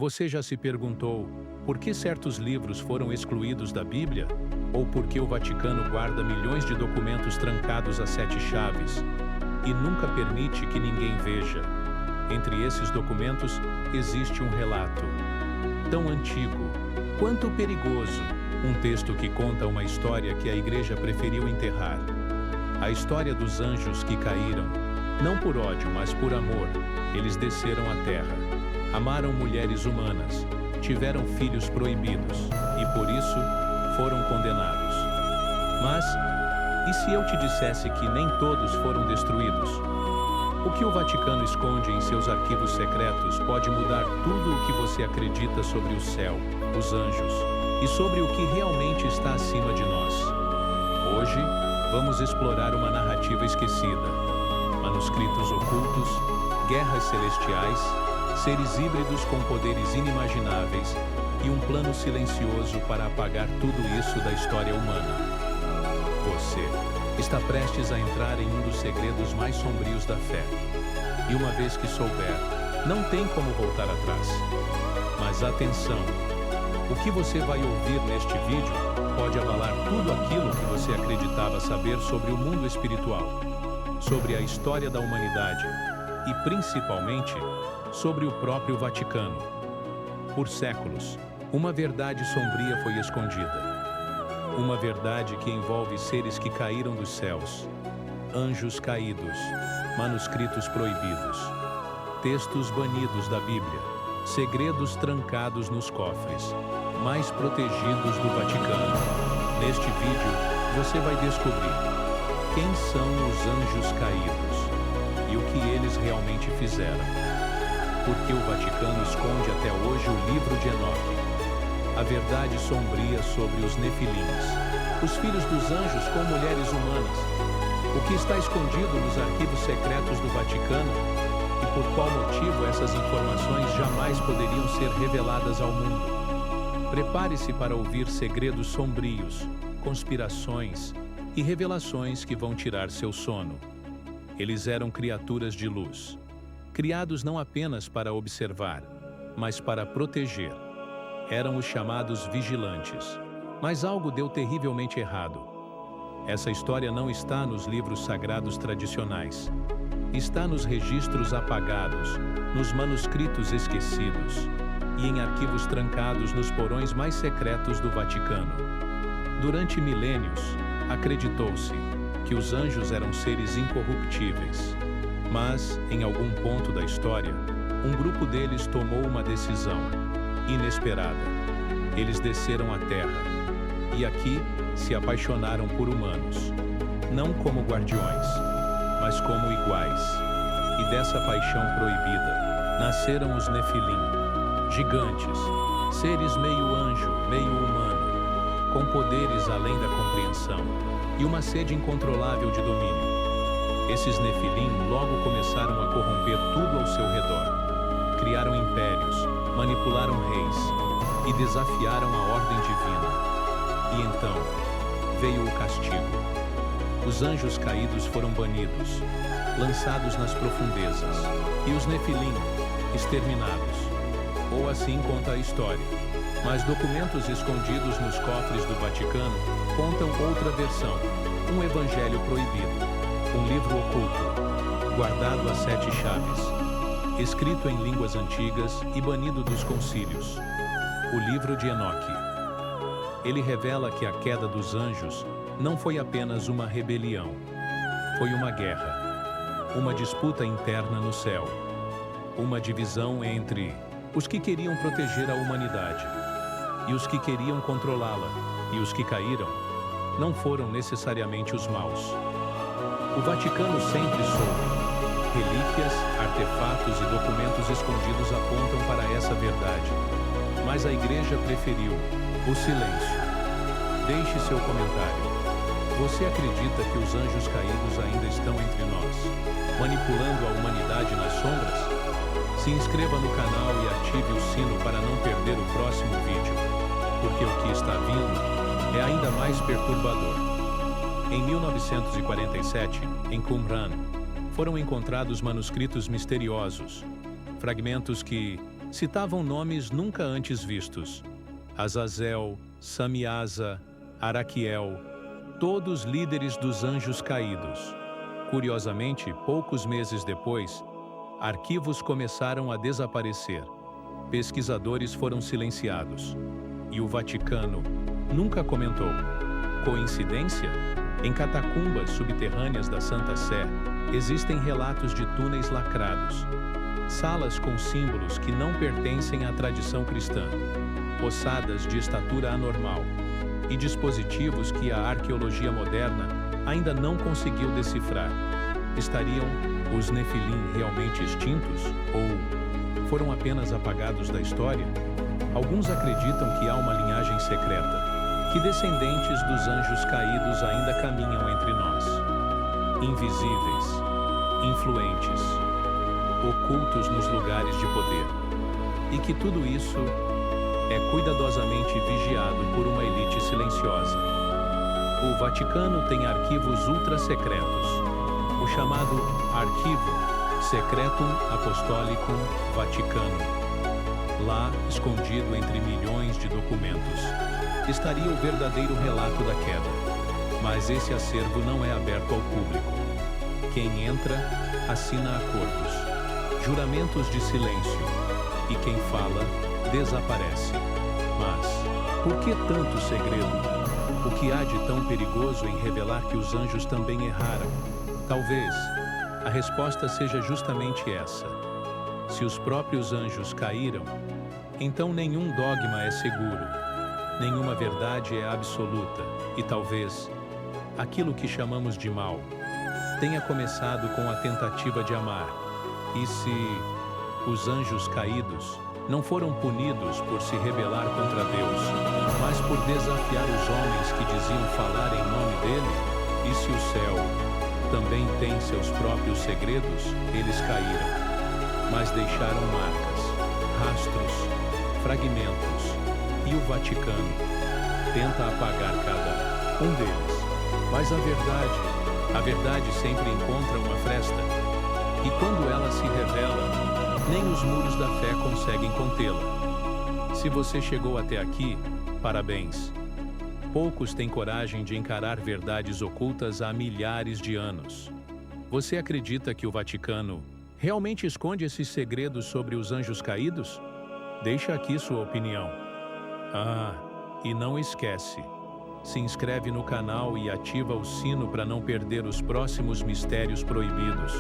Você já se perguntou por que certos livros foram excluídos da Bíblia? Ou por que o Vaticano guarda milhões de documentos trancados a 7 chaves e nunca permite que ninguém veja? Entre esses documentos existe um relato tão antigo quanto perigoso, um texto que conta uma história que a Igreja preferiu enterrar. A história dos anjos que caíram, não por ódio, mas por amor. Eles desceram à terra, amaram mulheres humanas, tiveram filhos proibidos e por isso foram condenados. Mas, e se eu te dissesse que nem todos foram destruídos? O que o Vaticano esconde em seus arquivos secretos pode mudar tudo o que você acredita sobre o céu, os anjos e sobre o que realmente está acima de nós. Hoje, vamos explorar uma narrativa esquecida, manuscritos ocultos, guerras celestiais, seres híbridos com poderes inimagináveis e um plano silencioso para apagar tudo isso da história humana. Você está prestes a entrar em um dos segredos mais sombrios da fé. E uma vez que souber, não tem como voltar atrás. Mas atenção! O que você vai ouvir neste vídeo pode abalar tudo aquilo que você acreditava saber sobre o mundo espiritual, sobre a história da humanidade e, principalmente, sobre o próprio Vaticano. Por séculos, uma verdade sombria foi escondida. Uma verdade que envolve seres que caíram dos céus, anjos caídos, manuscritos proibidos, textos banidos da Bíblia, segredos trancados nos cofres mais protegidos do Vaticano. Neste vídeo, você vai descobrir quem são os anjos caídos e o que eles realmente fizeram. Porque o Vaticano esconde até hoje o livro de Enoque, a verdade sombria sobre os nefilins, os filhos dos anjos com mulheres humanas. O que está escondido nos arquivos secretos do Vaticano e por qual motivo essas informações jamais poderiam ser reveladas ao mundo. Prepare-se para ouvir segredos sombrios, conspirações e revelações que vão tirar seu sono. Eles eram criaturas de luz, criados não apenas para observar, mas para proteger. Eram os chamados vigilantes. Mas algo deu terrivelmente errado. Essa história não está nos livros sagrados tradicionais. Está nos registros apagados, nos manuscritos esquecidos e em arquivos trancados nos porões mais secretos do Vaticano. Durante milênios, acreditou-se que os anjos eram seres incorruptíveis. Mas, em algum ponto da história, um grupo deles tomou uma decisão inesperada. Eles desceram à terra e aqui se apaixonaram por humanos, não como guardiões, mas como iguais. E dessa paixão proibida nasceram os nefilim, gigantes, seres meio anjo, meio humano, com poderes além da compreensão e uma sede incontrolável de domínio. Esses nefilim logo começaram a corromper tudo ao seu redor. Criaram impérios, manipularam reis e desafiaram a ordem divina. E então, veio o castigo. Os anjos caídos foram banidos, lançados nas profundezas, e os nefilim, exterminados. Ou assim conta a história. Mas documentos escondidos nos cofres do Vaticano contam outra versão, um evangelho proibido, um livro oculto, guardado a 7 chaves, escrito em línguas antigas e banido dos concílios, o livro de Enoque. Ele revela que a queda dos anjos não foi apenas uma rebelião, foi uma guerra, uma disputa interna no céu, uma divisão entre os que queriam proteger a humanidade e os que queriam controlá-la, e os que caíram não foram necessariamente os maus. O Vaticano sempre soube. Relíquias, artefatos e documentos escondidos apontam para essa verdade. Mas a Igreja preferiu o silêncio. Deixe seu comentário. Você acredita que os anjos caídos ainda estão entre nós, manipulando a humanidade nas sombras? Se inscreva no canal e ative o sino para não perder o próximo vídeo, porque o que está vindo é ainda mais perturbador. Em 1947, em Qumran, foram encontrados manuscritos misteriosos, fragmentos que citavam nomes nunca antes vistos: Azazel, Samiasa, Araquiel, todos líderes dos anjos caídos. Curiosamente, poucos meses depois, arquivos começaram a desaparecer. Pesquisadores foram silenciados. E o Vaticano nunca comentou. Coincidência? Em catacumbas subterrâneas da Santa Sé, existem relatos de túneis lacrados, salas com símbolos que não pertencem à tradição cristã, ossadas de estatura anormal e dispositivos que a arqueologia moderna ainda não conseguiu decifrar. Estariam os Nefilim realmente extintos ou foram apenas apagados da história? Alguns acreditam que há uma linhagem secreta, que descendentes dos anjos caídos ainda caminham entre nós. Invisíveis, influentes, ocultos nos lugares de poder. E que tudo isso é cuidadosamente vigiado por uma elite silenciosa. O Vaticano tem arquivos ultra-secretos, o chamado Arquivo Secretum Apostolicum Vaticanum. Lá, escondido entre milhões de documentos, estaria o verdadeiro relato da queda. Mas esse acervo não é aberto ao público. Quem entra, assina acordos, juramentos de silêncio, e quem fala, desaparece. Mas, por que tanto segredo? O que há de tão perigoso em revelar que os anjos também erraram? Talvez a resposta seja justamente essa. Se os próprios anjos caíram, então nenhum dogma é seguro, nenhuma verdade é absoluta, e talvez aquilo que chamamos de mal tenha começado com a tentativa de amar. E se os anjos caídos não foram punidos por se rebelar contra Deus, mas por desafiar os homens que diziam falar em nome dele? E se o céu também tem seus próprios segredos? Eles caíram, mas deixaram marcas, rastros, fragmentos, e o Vaticano tenta apagar cada um deles. Mas a verdade sempre encontra uma fresta, e quando ela se revela, nem os muros da fé conseguem contê-la. Se você chegou até aqui, parabéns. Poucos têm coragem de encarar verdades ocultas há milhares de anos. Você acredita que o Vaticano realmente esconde esses segredos sobre os anjos caídos? Deixa aqui sua opinião. E não esquece, se inscreve no canal e ativa o sino para não perder os próximos mistérios proibidos.